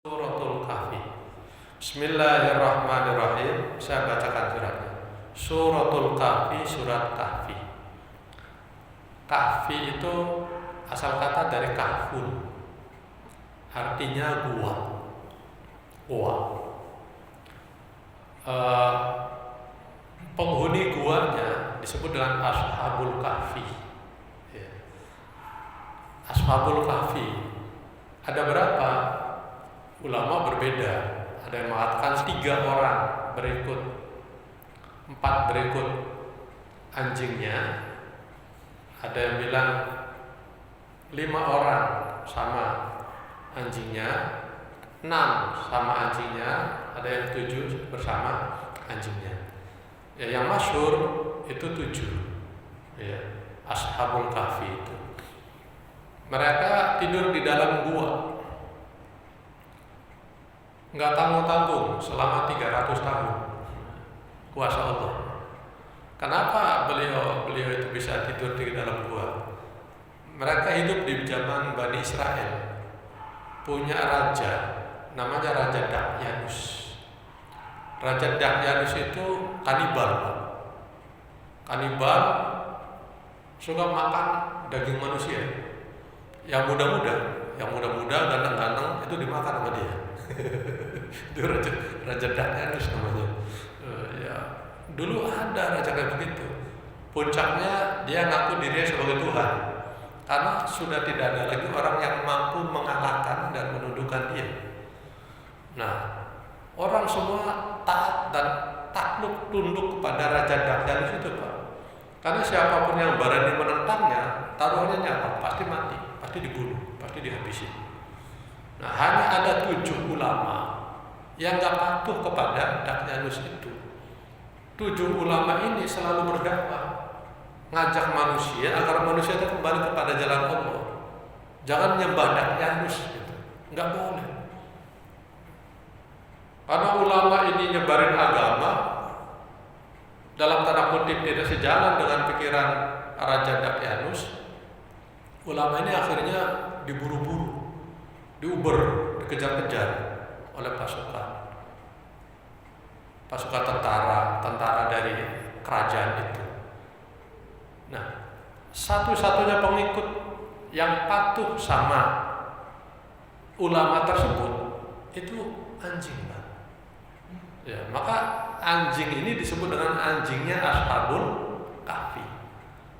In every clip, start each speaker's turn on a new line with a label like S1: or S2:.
S1: Suratul Kahfi. Bismillahirrahmanirrahim. Saya bacakan suratnya. Suratul Kahfi, surat Kahfi. Kahfi itu asal kata dari kahfun, artinya gua. Penghuni guanya disebut dengan Ashabul Kahfi. Ashabul Kahfi ada berapa? Ulama berbeda. Ada yang mengatakan 3 orang berikut, 4 berikut anjingnya. Ada yang bilang 5 orang sama anjingnya, 6 sama anjingnya, ada yang 7 bersama anjingnya. Ya, yang masyhur itu 7. Ya, Ashabul Kahfi itu. Mereka tidur di dalam gua, nggak tanggung-tanggung selama 300 tahun. Kuasa Allah. Kenapa beliau itu bisa tidur di dalam gua? Mereka hidup di zaman Bani Israel, punya raja, namanya Raja Daqyanus. Raja Daqyanus itu kanibal, suka makan daging manusia. Yang muda-muda, ganteng-ganteng itu dimakan sama dia. Itu Raja Daqyanus namanya. Ya, dulu ada raja kayak begitu. Puncaknya dia ngaku dirinya sebagai Tuhan, karena sudah tidak ada lagi orang yang mampu mengalahkan dan menundukkan dia. Nah, orang semua taat dan takluk tunduk kepada Raja Daqyanus itu, Pak. Karena siapapun yang berani menentangnya, taruhannya nyawa, pasti mati, pasti dibunuh, pasti dihabisi. Nah, hanya ada 7 ulama yang gak patuh kepada Daqyanus itu. 7 ulama ini selalu berdakwah, ngajak manusia agar manusia itu kembali kepada jalan Allah. Jangan nyembah Daqyanus gitu. Nggak boleh. Karena ulama ini nyebarin agama dalam tanda kutip tidak sejalan dengan pikiran Raja Daqyanus. Ulama ini akhirnya diburu-buru, diuber, dikejar-kejar oleh pasukan tentara dari kerajaan itu. Nah, satu-satunya pengikut yang patuh sama ulama tersebut itu anjing, Pak. Ya, maka anjing ini disebut dengan anjingnya Ashabul Kahfi.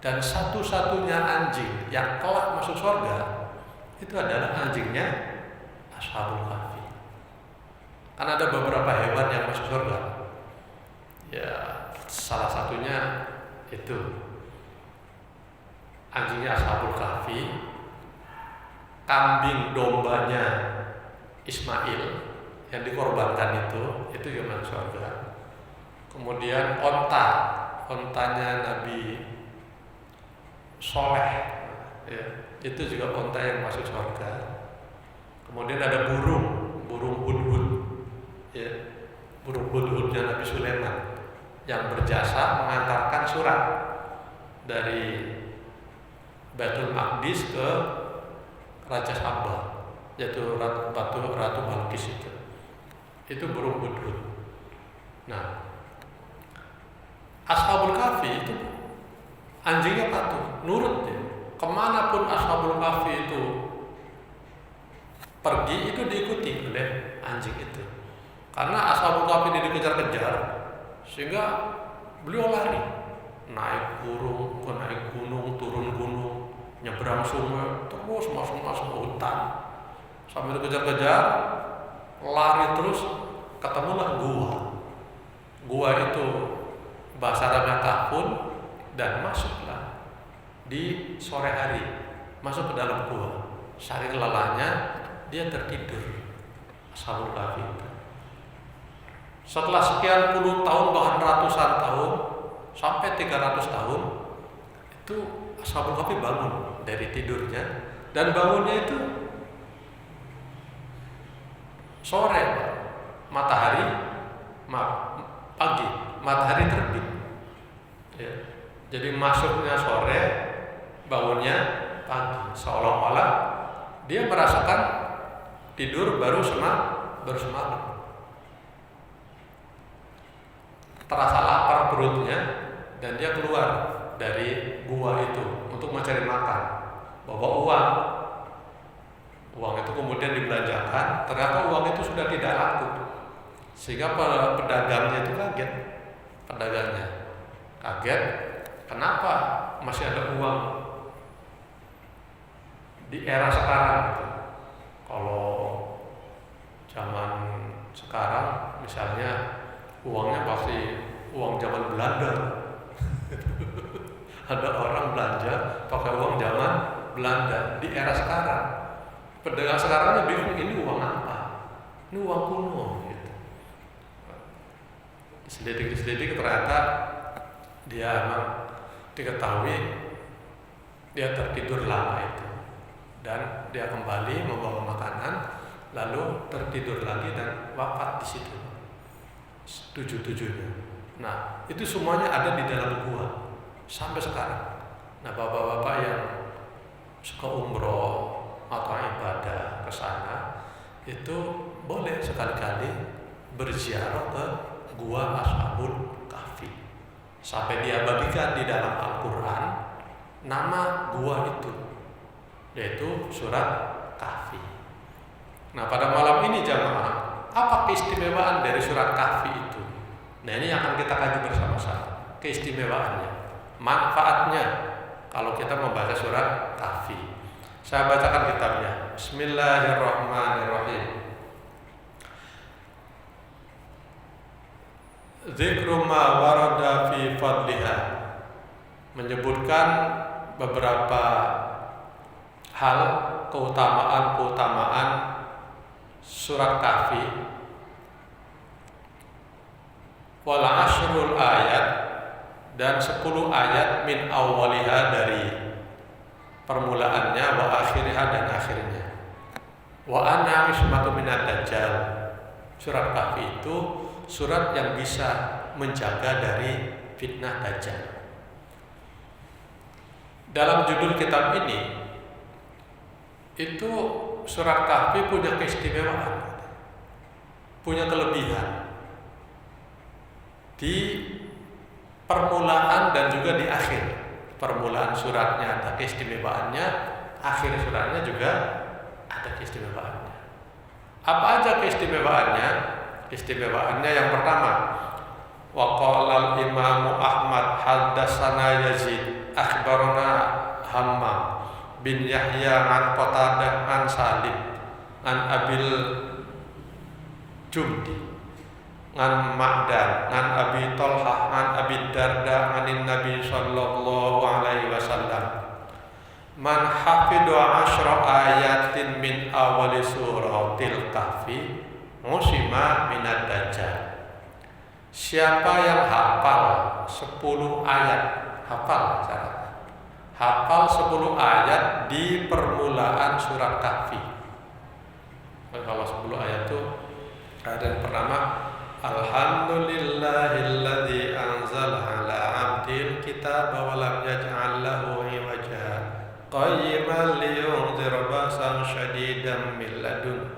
S1: Dan satu-satunya anjing yang kelak masuk surga itu adalah anjingnya Ashabul Kahfi. Karena ada beberapa hewan yang masuk surga. Ya, salah satunya itu anjingnya Ashabul Kahfi, kambing dombanya Ismail yang dikorbankan itu yang masuk surga. Kemudian ontanya Nabi Soleh, ya, itu juga onta yang masuk surga. Kemudian ada burung hudhud, ya, burung hudhudnya Nabi Sulaiman yang berjasa mengantarkan surat dari Baitul Maqdis ke Raja Sabah, yaitu Ratu Balqis itu. Itu burung hudhud. Nah, Ashabul Kahfi itu anjingnya patuh, nurut dia. Kemanapun Ashabul Kahfi itu pergi, itu diikuti oleh anjing itu. Karena Ashabul Kahfi ini dikejar-kejar, sehingga beliau lari, naik gunung, turun gunung, nyebrang sungai, terus masuk hutan, sambil dikejar-kejar, lari terus, ketemulah gua itu bahasa Arabnya kahfun, dan masuklah di sore hari, masuk ke dalam gua. Saking lelahnya dia tertidur, Ashabul Kahfi itu. Setelah sekian puluh tahun, bahkan ratusan tahun, sampai 300 tahun, itu Ashabul Kahfi bangun dari tidurnya, dan bangunnya itu sore, pagi, matahari terbit. Ya. Jadi masuknya sore, bangunnya pagi, seolah-olah dia merasakan tidur baru semalam. Terasa lapar perutnya dan dia keluar dari gua itu untuk mencari makan. Bawa uang. Uang itu kemudian dibelanjakan, ternyata uang itu sudah tidak laku. Sehingga pedagangnya itu kaget. Pedagangnya kaget, kenapa masih ada uang di era sekarang gitu. Kalau zaman sekarang misalnya uangnya pasti uang zaman Belanda. Ada orang belanja pakai uang zaman Belanda di era sekarang. Pedagang sekarangnya bingung, ini uang apa? Ini uang kuno gitu. Diselidik ternyata dia emang diketahui dia tertidur lama itu. Dan dia kembali membawa makanan, lalu tertidur lagi dan wafat di situ. 7-7-nya. Nah, itu semuanya ada di dalam gua sampai sekarang. Nah, bapak-bapak yang suka umroh atau ibadah ke sana itu boleh sekali-kali berziarah ke gua Ashabul Kahfi. Sampai dia bagikan di dalam Al-Quran nama gua itu, yaitu surat Kahfi. Nah, pada malam ini jamaah, apa keistimewaan dari surat Kahfi itu? Nah, ini yang akan kita kaji bersama-sama. Keistimewaannya, manfaatnya kalau kita membaca surat Kahfi. Saya bacakan kitabnya. Bismillahirrahmanirrahim. Dzikru ma warada fi fadliha, menyebutkan beberapa hal keutamaan surat Kahfi. Wal ashrul ayat, dan 10 ayat min awwaliha, dari permulaannya, wa akhiriha, dan akhirnya. Wa anna ismatu minad dajjal. Surat Kahfi itu surat yang bisa menjaga dari fitnah dajjal. Dalam judul kitab ini itu surat Kahfi punya keistimewaan, punya kelebihan di permulaan dan juga di akhir. Permulaan suratnya ada keistimewaannya, akhir suratnya juga ada keistimewaannya. Apa aja keistimewaannya? Keistimewaannya yang pertama, wa qala al-Imam Ahmad haddatsana Yazid akhbarana Hammam bin Yahya an Qatadah an Salim an Abil Jumdi an Ma'dan an Abi Talhah an Abi Darda anin Nabi sallallahu alaihi wasallam, man hafidhu 10 ayatin min awali suratil Kahfi musima minad dajjal. Siapa yang hafal 10 ayat, hafal syaratnya, hafal 10 ayat di permulaan surat Kahfi. Kalau 10 ayat itu ada yang pertama, alhamdulillahilladzi anzala ala 'abdil kitaba wa lam yaj'al lahu 'iwaja qayyiman liyunzira ba'san syadidan min ladun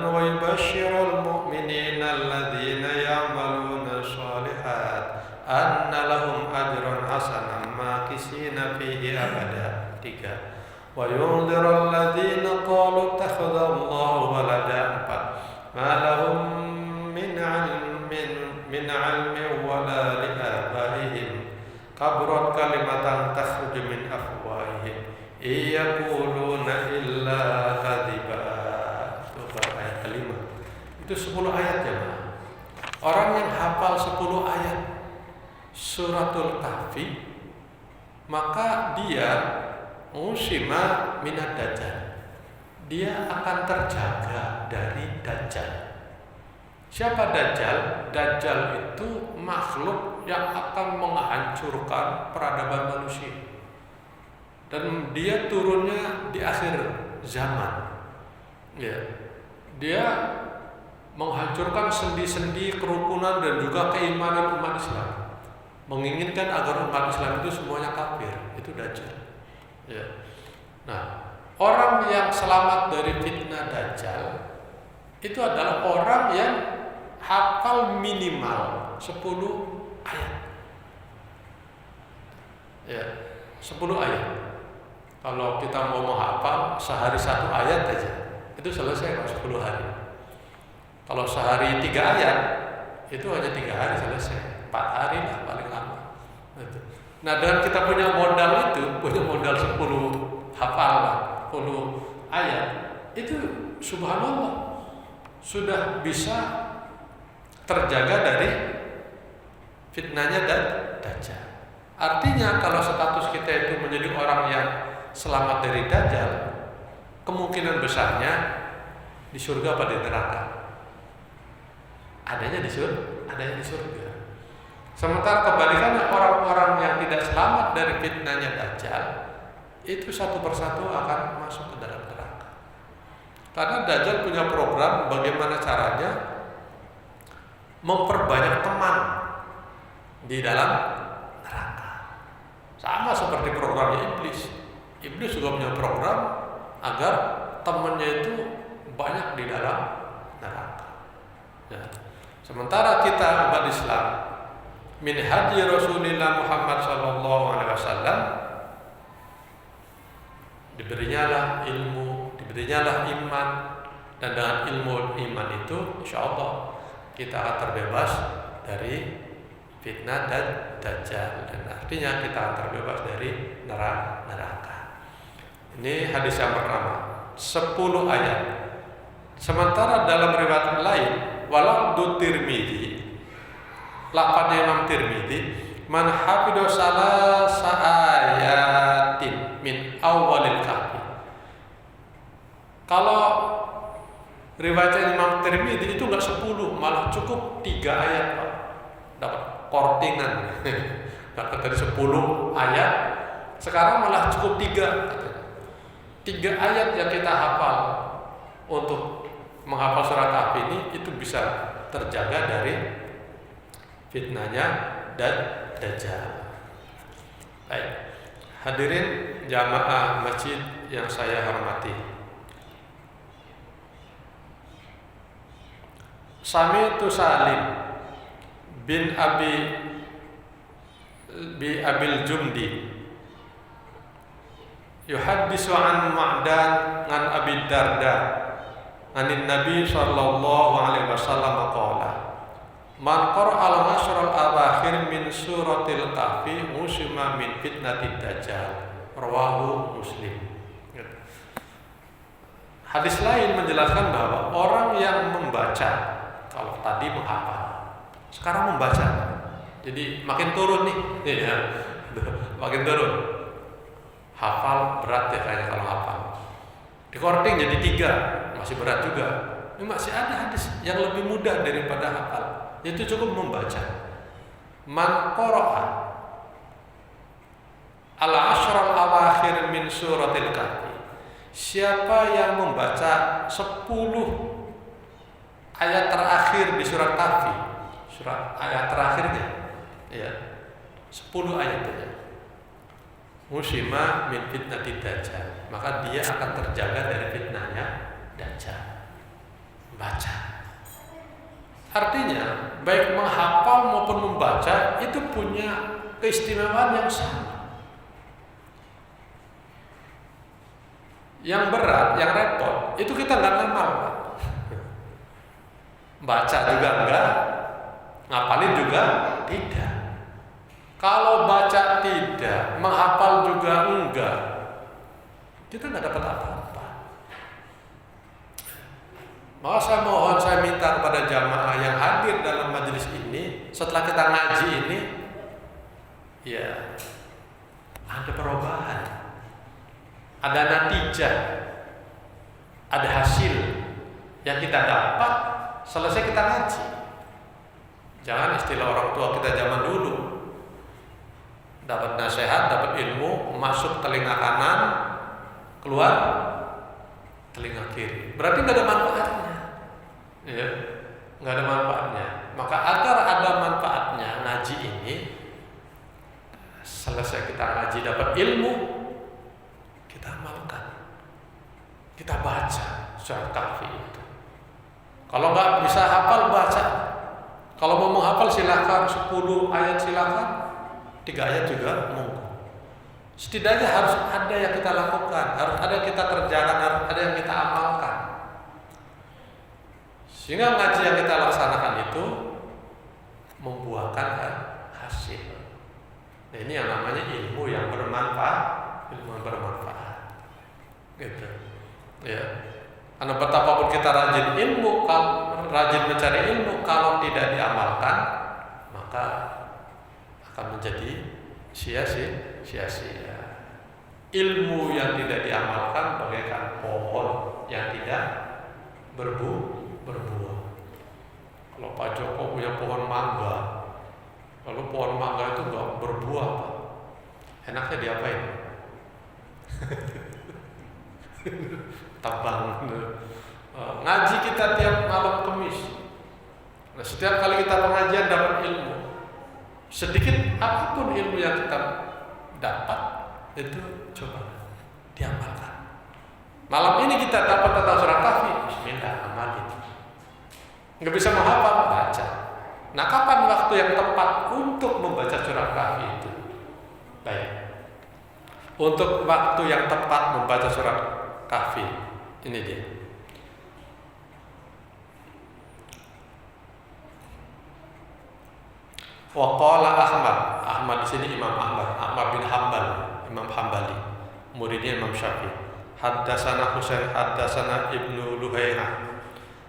S1: wa yubashshirul mu'minina alladzina ya'maluna shalihat anna lahum ajran hasanan makisina fihi abada. 3. Wa yunzirul ladzina qalu takhadallahu walada. 4. Ma lahum min 'ilmin wala li abaihim kabrat kalimatan takhruju min afwahihim yaquluna illa kadhiba. Ayat kelima. Itu 10 ayat ya. Orang yang hafal 10 ayat suratul Kahfi, maka dia usima minad dajjal. Dia akan terjaga dari dajjal. Siapa dajjal? Dajjal itu makhluk yang akan menghancurkan peradaban manusia. Dan dia turunnya di akhir zaman. Ya. Dia menghancurkan sendi-sendi kerukunan dan juga keimanan umat Islam. Menginginkan agar umat Islam itu semuanya kafir. Itu dajjal. Ya. Nah, orang yang selamat dari fitnah Dajjal itu adalah orang yang hafal minimal 10 ayat. Ya, 10 ayat. Kalau kita mau menghafal sehari 1 ayat aja, itu selesai 10 hari. Kalau sehari 3 ayat, itu hanya 3 hari selesai. 4 hari lah paling lama. Nah, dengan kita punya modal itu, punya modal 10 hafal lah, 10 ayat, itu subhanallah sudah bisa terjaga dari fitnahnya dan Dajjal. Artinya kalau status kita itu menjadi orang yang selamat dari Dajjal, kemungkinan besarnya di surga apa di neraka? Adanya di surga. Sementara kebalikannya, orang-orang yang tidak selamat dari fitnahnya Dajjal itu satu persatu akan masuk ke dalam neraka. Karena Dajjal punya program bagaimana caranya memperbanyak teman di dalam neraka. Sama seperti programnya iblis. Iblis juga punya program agar temannya itu banyak di dalam neraka. Ya. Sementara kita umat Islam, min hadyi Rasulillah Muhammad sallallahu alaihi wasallam, diberinyalah ilmu, diberinyalah iman, dan dengan ilmu iman itu insyaallah kita akan terbebas dari fitnah dan Dajjal, dan artinya kita akan terbebas dari neraka. Ini hadis yang pertama, 10 ayat. Sementara dalam riwayat lain, walafdu Tirmidzi, lafadznya Imam Tirmidzi, man hafidho salasa ayatin min awalil kahfi. Kalau riwayat Imam Tirmidzi itu enggak 10, malah cukup 3 ayat, Pak. Dapat kortingan. Dapat dari 10 ayat, sekarang malah cukup 3. 3 ayat yang kita hafal untuk menghafal surat Kahfi ini itu bisa terjaga dari fitnahnya dan Dajjal. Baik, hadirin jamaah masjid yang saya hormati, Sami'tu Salim bin Abil Jumdi yuhaddisu an Ma'dan an Abi Darda anin Nabi sallallahu alaihi wasallam qala man qara'al asral awakhir min suratil kahfi musima min fitnatid dajjal, rawahu Muslim. Hadis lain menjelaskan bahwa orang yang membaca, kalau tadi menghafal, sekarang membaca, jadi makin turun nih, ya, makin turun. Hafal berat ya kayaknya kalau hafal. Recording jadi 3, masih berat juga. Ini masih ada hadis yang lebih mudah daripada hafal. Itu cukup membaca. Man qara'a al-ashral awakhir min suratil kahfi. Siapa yang membaca 10 ayat terakhir di surat Kahfi, surat ayat terakhirnya, ya, 10 ayat saja, musima min fitnatid dajjal, maka dia akan terjaga dari fitnahnya Dajjal. Baca. Artinya baik menghafal maupun membaca itu punya keistimewaan yang sama. Yang berat, yang repot, itu kita nggak ngamal, Pak. Baca juga enggak, ngapalin juga tidak. Kalau baca tidak, menghafal juga enggak, kita nggak dapat apa-apa. Maka saya minta kepada jamaah yang hadir dalam majelis ini, setelah kita ngaji ini, ya ada perubahan, ada natijah, ada hasil yang kita dapat selesai kita ngaji. Jangan istilah orang tua kita zaman dulu, dapat nasihat, dapat ilmu, masuk telinga kanan, keluar telinga kiri. Berarti nggak ada manfaatnya, ya, nggak ada manfaatnya. Maka agar ada manfaatnya ngaji ini, selesai kita ngaji dapat ilmu, kita amalkan. Kalau nggak bisa hafal, baca. Kalau mau menghafal silakan, 10 ayat silakan, 3 ayat juga monggo. Setidaknya harus ada yang kita lakukan, harus ada yang kita kerjakan, harus ada yang kita amalkan. Sehingga ngaji yang kita laksanakan itu membuahkan hasil. Nah, ini yang namanya ilmu yang bermanfaat, ilmu yang bermanfaat. Gitu. Ya. Karena betapapun kita rajin ilmu, rajin mencari ilmu, kalau tidak diamalkan, maka akan menjadi sia-sia. Ilmu yang tidak diamalkan bagaikan pohon yang tidak berbuah. Kalau Pak Joko punya pohon mangga, lalu pohon mangga itu nggak berbuah, Pak, enaknya diapain? Tabang. Ngaji kita tiap malam Kamis. Nah, setiap kali kita pengajian dapat ilmu, sedikit apapun ilmu yang kita dapat, itu coba diamalkan. Malam ini kita dapat tentang surat Kahfi, bismillah, amalin. Nggak bisa menghafal, baca. Nah, kapan waktu yang tepat untuk membaca surat Kahfi itu? Baik. Untuk waktu yang tepat membaca surat Kahfi, ini dia. Wa qala Ahmad di sini Imam Ahmad bin Hanbal, Imam Hambali, muridnya Imam Syafi'i. Haddatsana Husain, haddatsana Ibnu Luhaihah,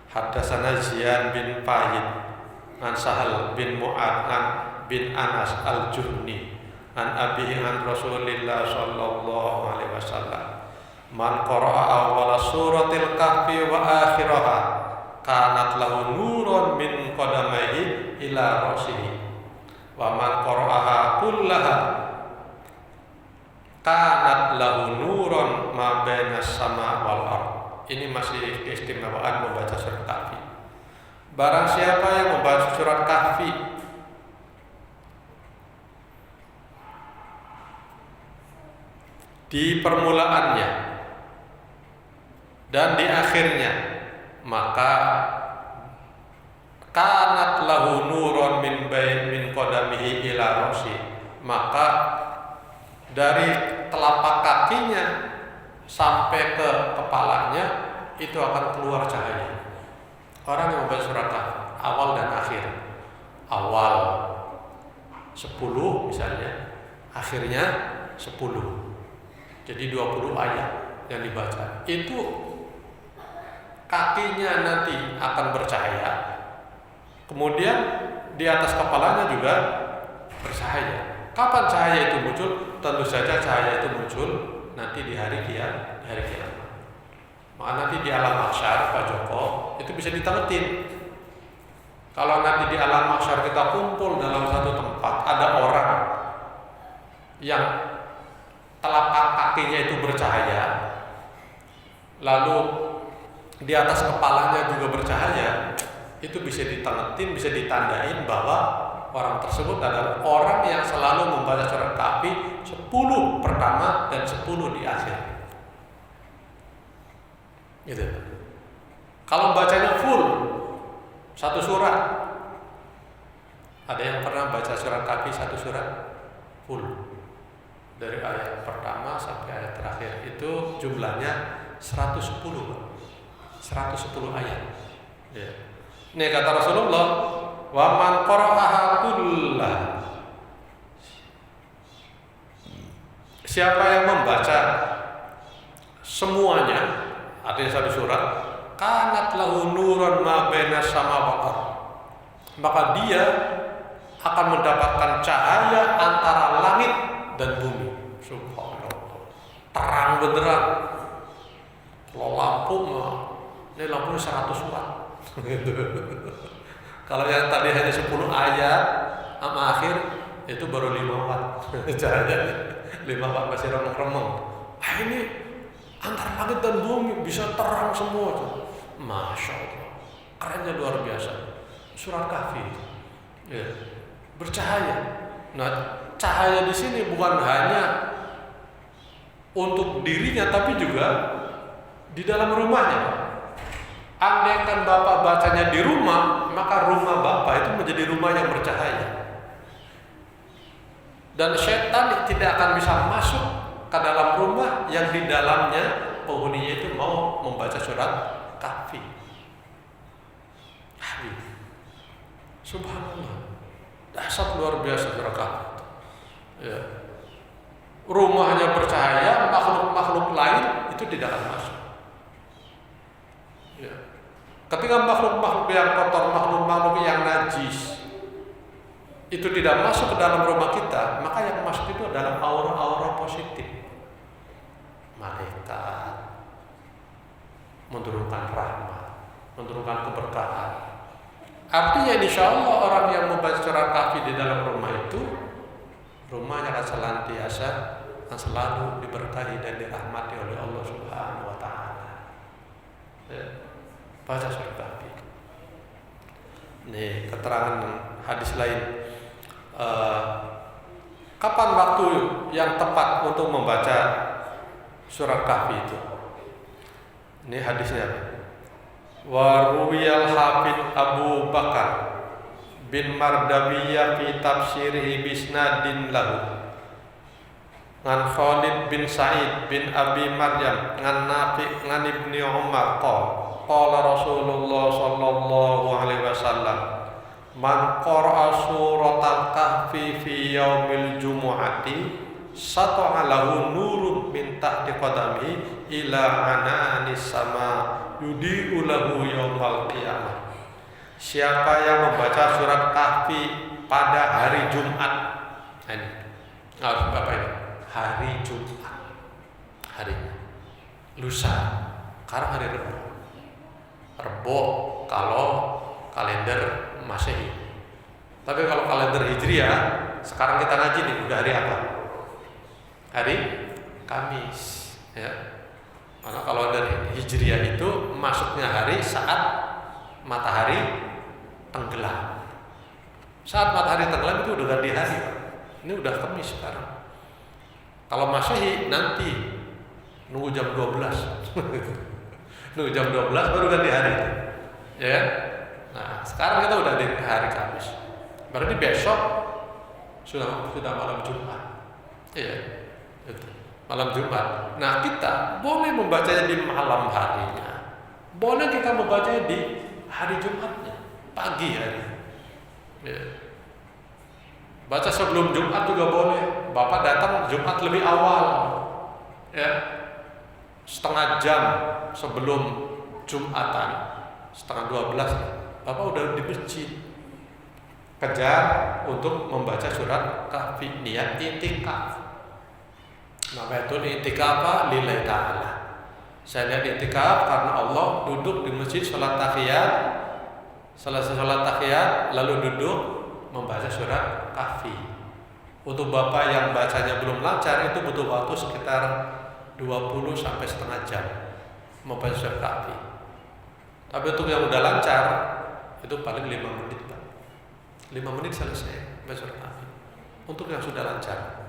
S1: haddatsana Ziyan bin Fahid, an Sahal bin Mu'ad bin Anas al-Juhni, an abihi an Rasulillah sallallahu alaihi wasallam, man qara'a awwala suratil Kahfi wa akhiraha kanat lahu nurun min qadamaihi ila rasihi, wa man qara'aha kullaha kanat lahu nurun ma bainas sama wal ard. Ini masih keistimewaan membaca surat Kahfi. Barang siapa yang membaca surat Kahfi di permulaannya dan di akhirnya, maka kanat lahu nurun min qadamihi ila rasi, maka dari telapak kakinya sampai ke kepalanya itu akan keluar cahaya. Orang yang membaca surat Kahfi awal dan akhir, awal 10 misalnya, akhirnya 10, jadi 20 ayat yang dibaca, itu kakinya nanti akan bercahaya, kemudian di atas kepalanya juga bercahaya. Kapan cahaya itu muncul? Tentu saja cahaya itu muncul nanti di hari kiamat. Maka nanti di alam mahsyar, Pak Joko, itu bisa ditametin. Kalau nanti di alam mahsyar kita kumpul dalam satu tempat, ada orang yang telapak kakinya itu bercahaya, lalu di atas kepalanya juga bercahaya, itu bisa ditametin, bisa ditandain bahwa orang tersebut adalah orang yang selalu membaca surat Kahfi 10 pertama dan 10 di akhir. Gitu. Kalau bacanya full satu surat, ada yang pernah baca surat Kahfi satu surat full dari ayat pertama sampai ayat terakhir, itu jumlahnya 110 ayat. Ya. Ini kata Rasulullah, wa man qara'aha kullah, siapa yang membaca semuanya, artinya satu surat, kanat lahu nurun ma bainas sama wal ard, maka dia akan mendapatkan cahaya antara langit dan bumi. Subhanallah, terang beneran. Kalau lampu mah, ini lampunya 100 watt. Kalau yang tadi hanya 10 ayat sama akhir, itu baru 5 watt cahaya. 5 watt masih remeng-remeng. Ini antara langit dan bumi bisa terang semua tuh. Masya Allah, kerennya luar biasa. Surat Kahfi ya, bercahaya. Nah, cahaya di sini bukan hanya untuk dirinya, tapi juga di dalam rumahnya. Andaikan Bapak bacanya di rumah, maka rumah Bapak itu menjadi rumah yang bercahaya. Dan setan tidak akan bisa masuk ke dalam rumah yang di dalamnya penghuninya itu mau membaca surat Kahfi. Subhanallah, dahsyat luar biasa surat Kahfi. Ya. Rumahnya bercahaya, makhluk-makhluk lain itu tidak akan masuk. Ya. Ketika makhluk-makhluk yang kotor, makhluk-makhluk yang najis itu tidak masuk ke dalam rumah kita, maka yang masuk itu adalah aura-aura positif. Malaikat menurunkan rahmat, menurunkan keberkahan. Artinya insya Allah orang yang membaca surat Kahfi di dalam rumah itu, rumahnya akan senantiasa, akan selalu diberkahi dan dirahmati oleh Allah Subhanahu wa Ta'ala. Ya. Baca surat Kahfi. Nih keterangan hadis lain. Kapan waktu yang tepat untuk membaca surat Kahfi itu? Ini hadisnya. Wa ruwiyal hafid Abu Bakar bin Mardawiyah fi tafsirihi bisnadin lahu ngan Khalid bin Sa'id bin Abi Maryam ngan Nafi ngan Ibni Umar qala Rasulullah sallallahu alaihi wasallam man qara'a suratal kahfi fi yaumil jumu'ati sata'a lahu nurun min tahti qadamihi ila ananis sama yudi'u lahu yaumal qiyamah. Siapa yang membaca surat Kahfi pada hari Jumat, ini harus Bapak ini, hari Jumat, hari lusa, sekarang hari Rebo kalau kalender Masehi. Tapi kalau kalender Hijriah, sekarang kita ngaji nih, udah hari apa? Hari Kamis, ya. Karena kalau dari Hijriah itu masuknya hari saat matahari tenggelam. Saat matahari tenggelam itu udah ganti hari. Ini udah Kamis sekarang. Kalau Masehi nanti nunggu jam 12. Nunggu jam 12 baru ganti hari. Ya. Nah, sekarang kita udah di hari Kamis. Berarti besok sudah malam Jumat. Iya. Itu. Malam Jumat. Nah, kita boleh membacanya di malam harinya. Boleh kita membacanya di hari Jumatnya, pagi hari. Ya. Baca sebelum Jumat juga boleh. Bapak datang Jumat lebih awal. Ya. Setengah jam sebelum Jumatan, setengah 12. Bapak udah di masjid. Kejar untuk membaca surat Kahfi, niat i'tikaf. Maka itu i'tikaf lillahi ta'ala. Saya lihat i'tikaf karena Allah duduk di masjid sholat tahiyat. Selesai sholat tahiyat lalu duduk membaca surat Kahfi. Untuk Bapak yang bacanya belum lancar itu butuh waktu sekitar 20 sampai setengah jam membaca surat Kahfi. Tapi untuk yang udah lancar itu paling 5 menit, Pak. 5 menit selesai baca surat Kahfi. Untuk yang sudah lancar,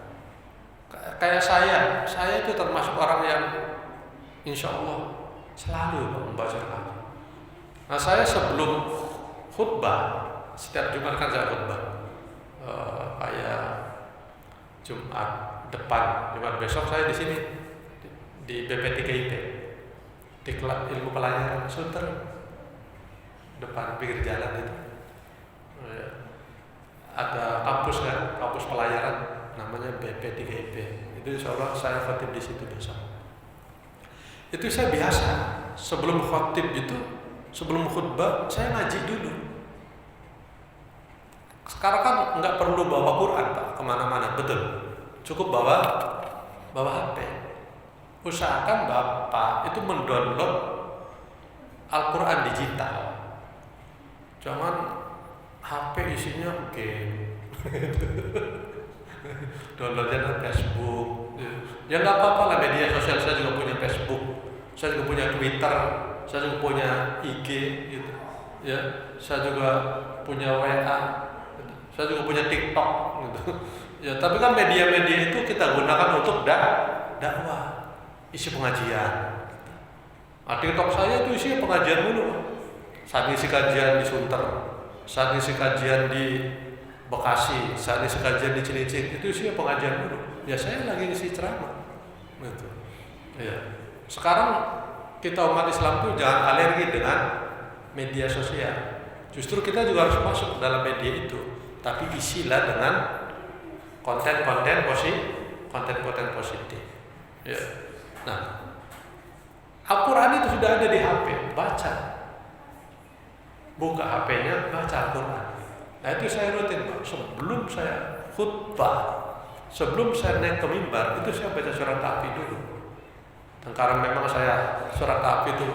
S1: kayak saya itu termasuk orang yang insya Allah selalu membaca surat Kahfi. Nah, saya sebelum khutbah, setiap Jumat kan saya khutbah, kayak Jumat depan, Jumat besok saya di sini di BP3IP, di kelas ilmu pelayaran Sunter, depan pinggir jalan itu ada kampus kan, kampus pelayaran namanya BP3IP. Itu insya Allah saya khatib di situ besok. Itu saya biasa sebelum khatib itu, sebelum khutbah saya ngaji dulu. Sekarang kan nggak perlu bawa Quran, Pak, kemana-mana, betul. Cukup bawa HP. Usahakan Bapak itu mendownload Al-Quran digital. Jangan HP isinya game. Downloadnya Facebook. Ya nggak apa-apa lah, media sosial. Saya juga punya Facebook, saya juga punya Twitter, saya juga punya IG, gitu. Ya, saya juga punya WA, saya juga punya TikTok, gitu. Ya, tapi kan media-media itu kita gunakan untuk dakwah, isi pengajian. TikTok saya itu isinya pengajian mulu. Saat ngisi kajian di Sunter, saat ngisi kajian di Bekasi, saat ngisi kajian di Cilincing, itu isinya pengajian mulu. Ya saya lagi ngisi ceramah. Gitu. Ya. Sekarang kita umat Islam tuh jangan alergi dengan media sosial. Justru kita juga harus masuk dalam media itu, tapi isilah dengan konten-konten positif. Ya. Nah, Al-Quran itu sudah ada di HP, baca. Buka HP-nya, baca Al-Quran. Nah itu saya rutin Pak. Sebelum saya khutbah, sebelum saya naik ke mimbar, itu saya baca surat Kahfi dulu. Dan karena memang saya surat Kahfi itu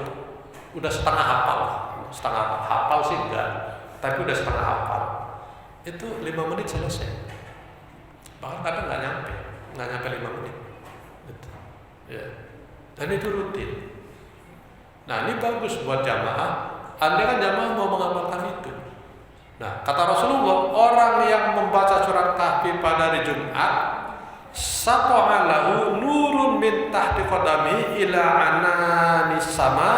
S1: udah setengah hafal. Setengah hafal sih enggak, tapi udah setengah hafal. Itu 5 menit selesai. Bahkan kadang nggak nyampe 5 menit. Gitu. Ya. Dan itu rutin. Nah ini bagus buat jamaah. Andai kan jamaah mau mengamalkan itu. Nah kata Rasulullah, orang yang membaca surat Kahfi pada hari Jumat, sata'a lahu nurun min tahti qadami ila ananis sama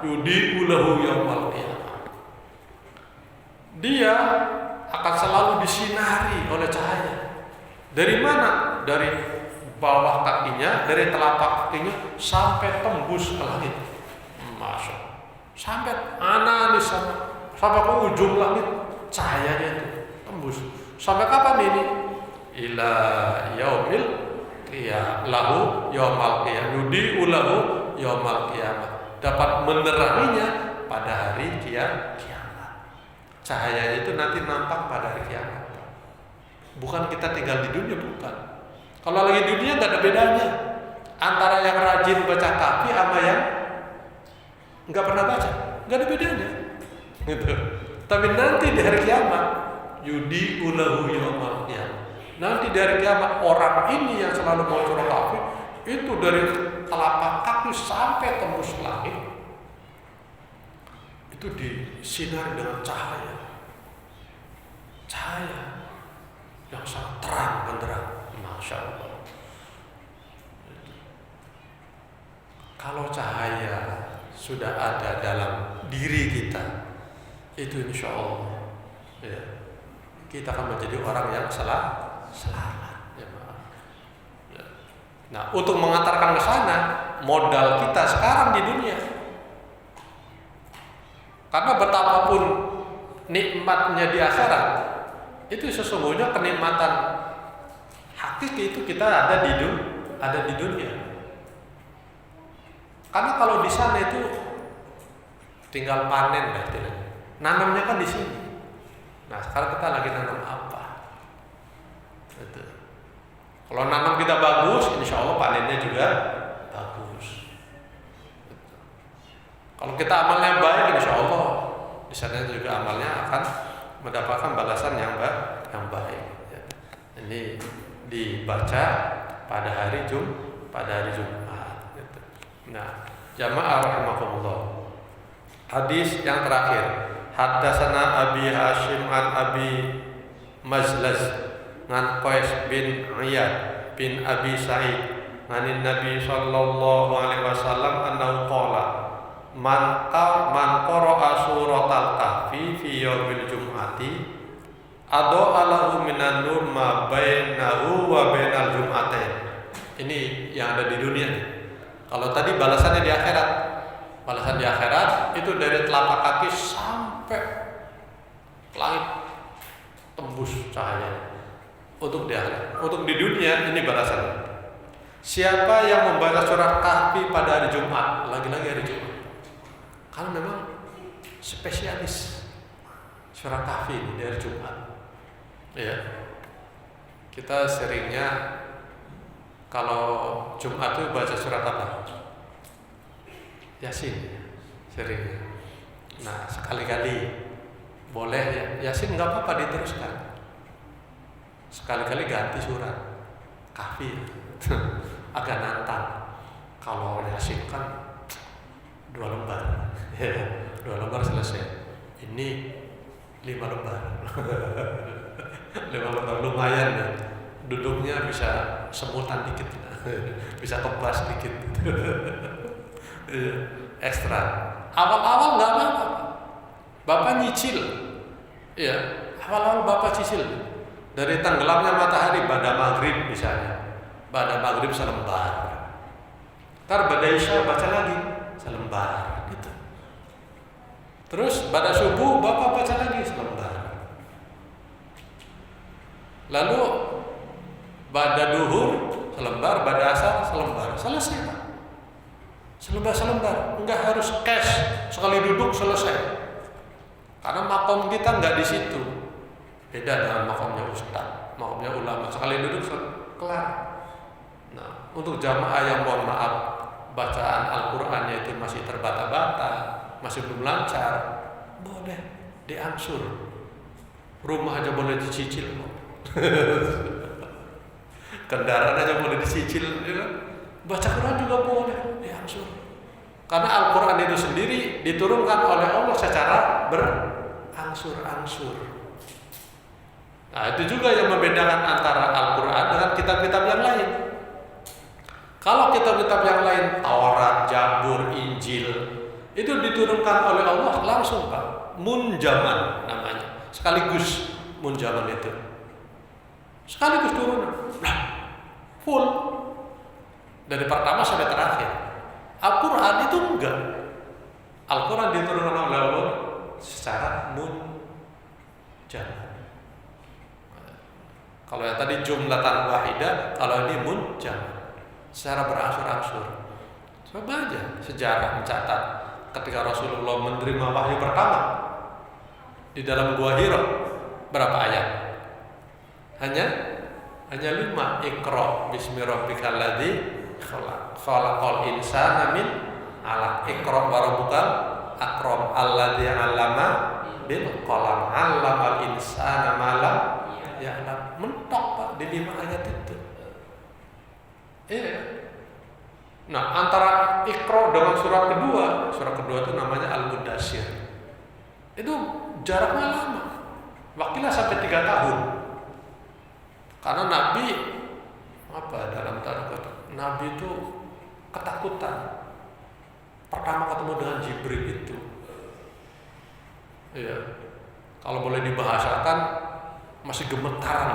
S1: yudi'u lahu yaumal qiyamah. Dia akan selalu disinari oleh cahaya. Dari mana? Dari bawah kakinya, dari telapak kakinya sampai tembus ke langit. Masya Allah. Sampai ananis sampai ke ujung langit, cahayanya itu tembus. Sampai kapan ini? Ila yaumil qiyamah, lahu yaumal qiyamah, yudi'u lahu yaumal qiyamah. Dapat meneranginya pada hari kiamat. Cahayanya itu nanti nampak pada hari kiamat. Bukan kita tinggal di dunia, bukan. Kalau lagi di dunia nggak ada bedanya antara yang rajin baca Kahfi sama yang nggak pernah baca, nggak ada bedanya. Gitu. Tapi nanti di hari kiamat, yudi'u lahu yaumal qiyamah. Nanti di hari kiamat orang ini yang selalu baca surah Kahfi itu dari telapak kaki sampai tembus langit itu disinari dengan cahaya yang sangat terang benderang. Masya Allah. Kalau cahaya sudah ada dalam diri kita, itu insya Allah ya, kita akan menjadi orang yang selamat. Ya, ya. Nah, untuk mengantarkan ke sana, modal kita sekarang di dunia. Karena betapapun nikmatnya di akhirat, itu sesungguhnya kenikmatan hakiki itu kita ada di dunia. Karena kalau di sana itu tinggal panen lah istilahnya. Nanamnya kan di sini. Nah, sekarang kita lagi nanam apa? Gitu. Kalau nanam kita bagus, insya Allah panennya juga bagus. Gitu. Kalau kita amalnya baik, insya Allah di sana juga amalnya akan mendapatkan balasan yang baik. Ya. Ini dibaca pada hari Jumat. Gitu. Nah, jamaah rahimakumullah. Hadis yang terakhir. Haddatsana Abi Hashim an Abi Mazlaz ngan Qais bin Iyad bin Abi Sa'id nganin Nabi sallallahu alaihi wasallam annahu qala man qara'a suratal kahfi fi yaumil jum'ati ado alahu minan nur ma bainahu wa bainal jum'atain. Ini yang ada di dunia. Kalau tadi balasannya di akhirat, balasan di akhirat itu dari telapak kaki sampai langit tembus cahaya. Untuk di akhirat, untuk di dunia ini balasannya. Siapa yang membaca surat Kahfi pada hari Jumat, lagi-lagi hari Jumat, karena memang spesialis surat Kahfi di hari Jumat. Ya, kita seringnya kalau Jumat itu baca surat apa? Yasin, seringnya. Nah, sekali-kali boleh ya, Yasin nggak apa-apa diteruskan. Sekali-kali ganti surat Kahfi, agak nantang. Kalau Yasin kan 2 lembar, ya, 2 lembar selesai. Ini 5 lembar, 5 lembar lumayan ya. Duduknya bisa semutan dikit, bisa kebas dikit. ekstra. Awal-awal nggak apa-apa. Bapak nyicil, ya. Awal-awal Bapak cicil dari tenggelamnya matahari pada maghrib misalnya, pada maghrib selembar. Ntar pada isya baca lagi selembar, gitu. Terus pada subuh Bapak baca lagi selembar. Lalu pada duhur selembar, pada asar selembar. Selesai Pak. Selembar-selembar, enggak harus cash sekali duduk selesai. Karena makom kita enggak di situ. Beda dengan makomnya ustaz, makomnya ulama. Sekali duduk kelar. Nah, untuk jamaah yang mohon maaf bacaan Al-Qur'annya itu masih terbata-bata, masih belum lancar, boleh diangsur. Rumah aja boleh dicicil kok. Kendaraan aja boleh dicicil, ya kan? Baca Quran juga boleh diangsur. Karena Al-Quran itu sendiri diturunkan oleh Allah secara berangsur-angsur. Nah, itu juga yang membedakan antara Al-Quran dengan kitab-kitab yang lain. Kalau kitab-kitab yang lain, Taurat, Zabur, Injil, itu diturunkan oleh Allah langsung Pak, munjaman namanya, sekaligus munjaman itu, sekaligus turun, full dari pertama sampai terakhir. Al-Quran itu enggak. Al-Quran diturunkan oleh Allah secara munjaman. Kalau yang tadi jumlatan wahidah, kalau ini munjaman, secara berangsur-angsur. Coba aja sejarah mencatat ketika Rasulullah menerima wahyu pertama di dalam Gua Hira, berapa ayat? Hanya 5. Iqra bismi rabbikal ladzi khalaqal insana min 'alaq. Iqra wa rabbukal akram alladzi 'allama bil qalam 'allamal insana ma lam ya'lam. Mentok Pak di 5 ayat itu. Iya. Nah, antara Iqra dengan surat kedua itu namanya Al-Mudaththir. Itu jaraknya lama. Wakilnya sampai 3 tahun. Karena Nabi dalam tanda kata Nabi itu ketakutan pertama ketemu dengan Jibril itu. Iya. Kalau boleh dibahasakan masih gemetar,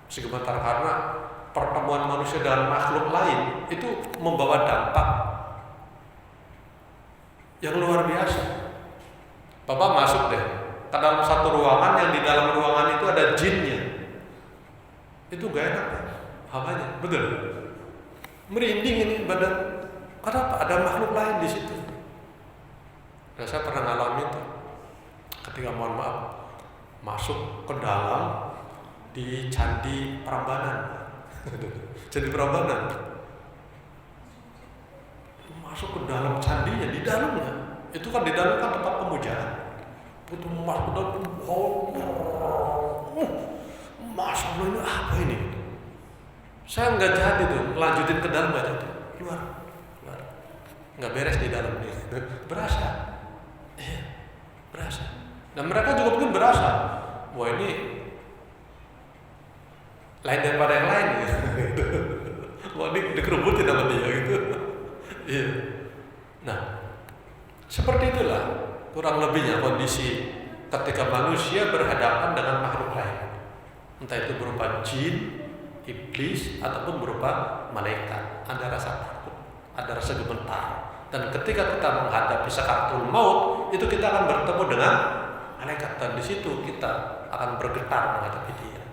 S1: masih gemetar karena pertemuan manusia dengan makhluk lain itu membawa dampak yang luar biasa. Bapak masuk deh ke dalam satu ruangan yang di dalam ruangan itu ada jinnya. Itu gak enak hawanya, betul? Merinding ini badan. Kenapa? Ada makhluk lain di situ. Nah, saya pernah ngalamin itu ketika mohon maaf masuk ke dalam di Candi Prambanan. Candi Prambanan. Masuk ke dalam candinya, di dalamnya. Itu kan di dalam kan tempat pemujaan. Itu masuk ke dalam, Masya Allah, ini apa ini? Saya nggak jadi tuh, lanjutin ke dalam nggak jadi, keluar, nggak beres di dalam nih, berasa, berasa. Dan mereka juga mungkin berasa, wah ini lain daripada yang lain, gitu. Wah ini dikerubutin sama dia gitu. Iya. Nah, seperti itulah kurang lebihnya kondisi ketika manusia berhadapan dengan makhluk lain. Entah itu berupa jin, iblis, ataupun berupa malaikat. Ada rasa takut, ada rasa gemetar. Dan ketika kita menghadapi sakaratul maut, itu kita akan bertemu dengan malaikat. Dan di situ kita akan bergetar menghadapi dia.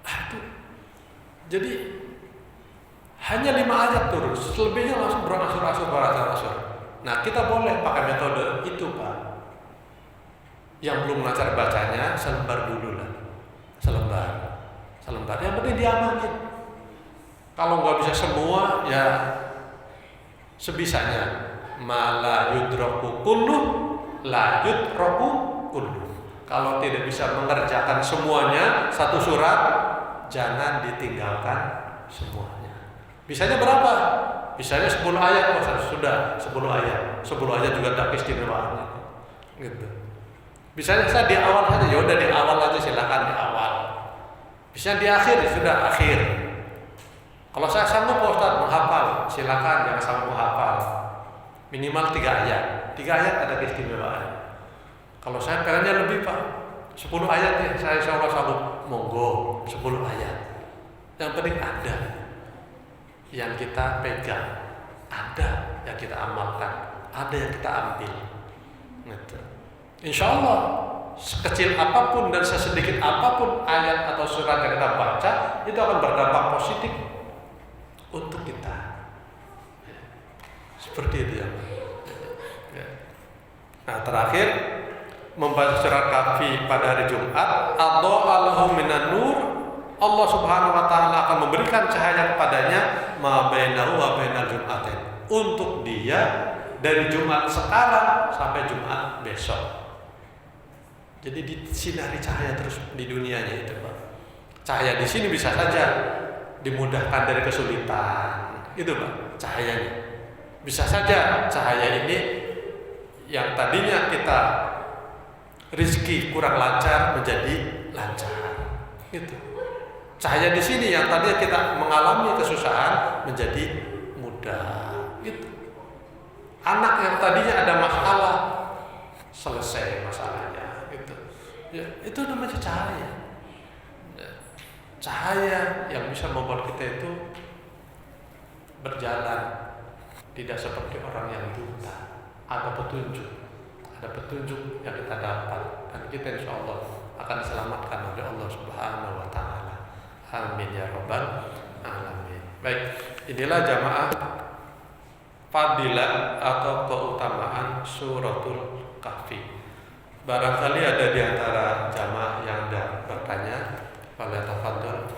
S1: Itu. Jadi hanya 5 ayat turun, selebihnya langsung berangsur-angsur. Nah, kita boleh pakai metode itu Pak. Yang belum lancar bacanya, selembar dulu lah. Selembar. Yang penting diamanin. Kalau nggak bisa semua, ya sebisanya. La yudraku kullu, la yudraku kullu. Kalau tidak bisa mengerjakan semuanya satu surat, jangan ditinggalkan semuanya. Bisanya berapa? Bisanya 10 ayat, sudah 10 ayat. 10 ayat juga tak istimewaannya. Gitu. Bisanya saya di awal saja, ya udah di awal aja, silakan di awal. Bisa di akhir, ya sudah akhir. Kalau saya sanggup Pak Ustaz menghafal, silakan, jangan sanggup menghafal. minimal 3 ayat. 3 ayat ada keistimewaan. Kalau saya pengennya lebih Pak, 10 ayat ya, saya insya Allah sanggup, monggo 10 ayat. Yang penting ada yang kita pegang, ada yang kita amalkan, ada yang kita ambil. Gitu. Insya Allah sekecil apapun dan sesedikit apapun ayat atau surat yang kita baca itu akan berdampak positif untuk kita. Seperti itu ya. Nah terakhir, membaca surat Kahfi pada hari Jumat, adha'alahu minan nur, Allah Subhanahu wa taala akan memberikan cahaya kepadanya ma bainahu wa bainal jum'atain, untuk dia dari Jumat sekarang sampai Jumat besok. Jadi disinari cahaya terus di dunianya itu Pak. Cahaya di sini bisa saja dimudahkan dari kesulitan, itu Pak, cahayanya. Bisa saja cahaya ini yang tadinya kita rezeki kurang lancar menjadi lancar, gitu. Cahaya di sini yang tadinya kita mengalami kesusahan menjadi mudah, gitu. Anak yang tadinya ada masalah selesai masalahnya, gitu. Ya, itu namanya cahaya. Cahaya yang bisa membuat kita itu berjalan, tidak seperti orang yang buta. Ada petunjuk yang kita dapat, dan kita insya Allah akan diselamatkan oleh Allah Subhanahu wa taala. Amin ya rabbal alamin. Baik, inilah jamaah fadilah atau keutamaan suratul Kahfi. Barangkali ada di antara jamaah yang bertanya, pada tafadhol.